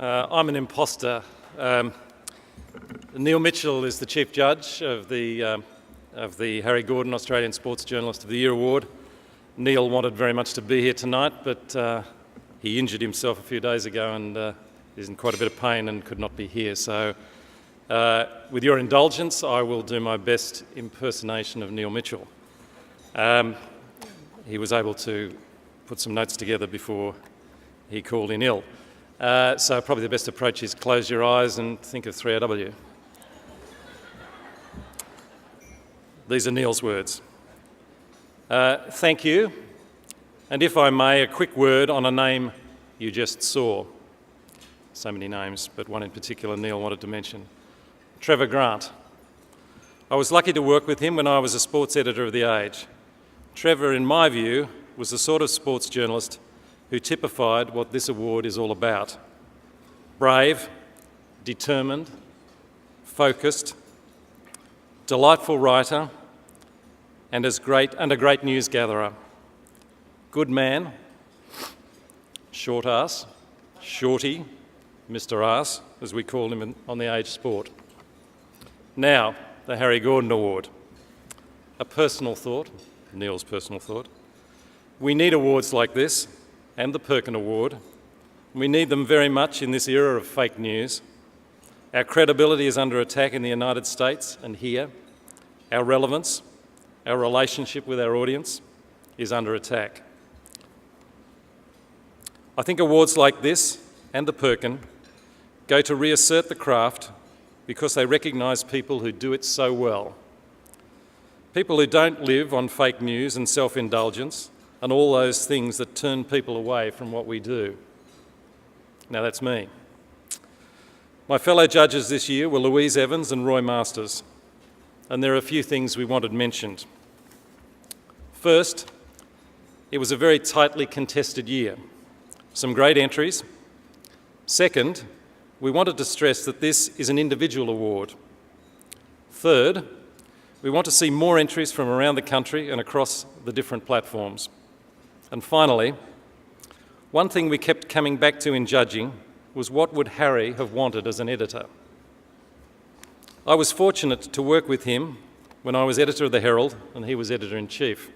I'm an imposter. Neil Mitchell is the Chief Judge of the Harry Gordon Australian Sports Journalist of the Year Award. Neil wanted very much to be here tonight, but he injured himself a few days ago and is in quite a bit of pain and could not be here. So with your indulgence, I will do my best impersonation of Neil Mitchell. He was able to put some notes together before he called in ill. So probably the best approach is close your eyes and think of 3AW. These are Neil's words. Thank you, and if I may, a quick word on a name you just saw. So many names, but one in particular Neil wanted to mention. Trevor Grant. I was lucky to work with him when I was a sports editor of The Age. Trevor, in my view, was the sort of sports journalist who typified what this award is all about. Brave, determined, focused, delightful writer, and a great news gatherer. Good man, short ass, shorty, Mr. Ass, as we call him on The Age Sport. Now, the Harry Gordon Award. A personal thought, Neil's personal thought. We need awards like this, and the Perkin Award. We need them very much in this era of fake news. Our credibility is under attack in the United States and here. Our relevance, our relationship with our audience is under attack. I think awards like this and the Perkin go to reassert the craft because they recognise people who do it so well. People who don't live on fake news and self-indulgence and all those things that turn people away from what we do. Now that's me. My fellow judges this year were Louise Evans and Roy Masters, and there are a few things we wanted mentioned. First, it was a very tightly contested year. Some great entries. Second, we wanted to stress that this is an individual award. Third, we want to see more entries from around the country and across the different platforms. And finally, one thing we kept coming back to in judging was what would Harry have wanted as an editor. I was fortunate to work with him when I was editor of the Herald and he was editor-in-chief.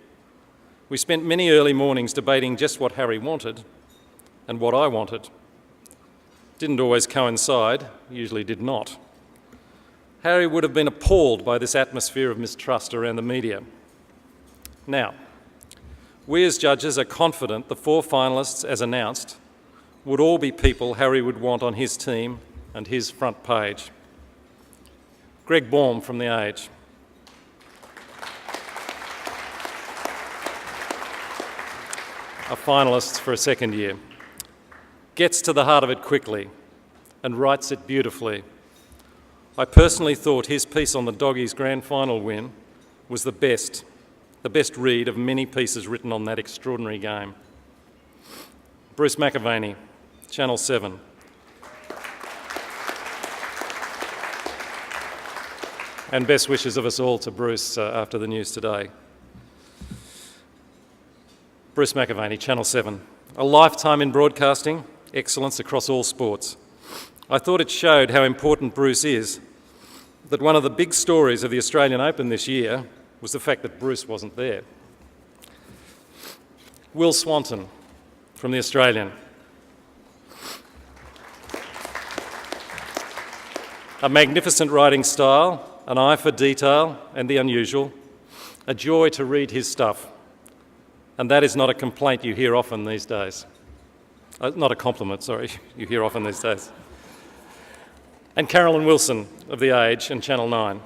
We spent many early mornings debating just what Harry wanted and what I wanted. Didn't always coincide, usually did not. Harry would have been appalled by this atmosphere of mistrust around the media. Now, we as judges are confident the 4 finalists, as announced, would all be people Harry would want on his team and his front page. Greg Baum from The Age. A finalist for a second year. Gets to the heart of it quickly and writes it beautifully. I personally thought his piece on the Doggies grand final win was the best read of many pieces written on that extraordinary game. Bruce McAvaney, Channel 7. And best wishes of us all to Bruce after the news today. Bruce McAvaney, Channel 7. A lifetime in broadcasting, excellence across all sports. I thought it showed how important Bruce is, that one of the big stories of the Australian Open this year was the fact that Bruce wasn't there. Will Swanton from The Australian. A magnificent writing style, an eye for detail and the unusual, a joy to read his stuff. And that is not a complaint you hear often these days. Not a compliment, sorry, you hear often these days. And Carolyn Wilson of The Age and Channel 9.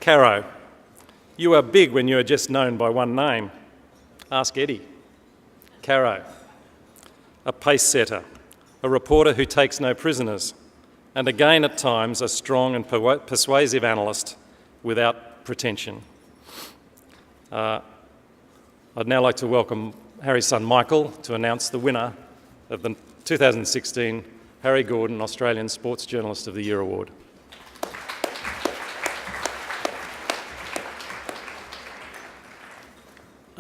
Caro, you are big when you are just known by one name. Ask Eddie. Caro, a pace setter, a reporter who takes no prisoners, and again at times a strong and persuasive analyst without pretension. I'd now like to welcome Harry's son Michael to announce the winner of the 2016 Harry Gordon Australian Sports Journalist of the Year Award.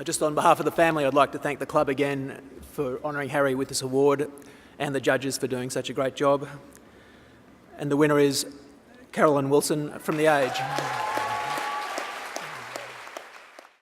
Just on behalf of the family, I'd like to thank the club again for honouring Harry with this award and the judges for doing such a great job. And the winner is Carolyn Wilson from The Age.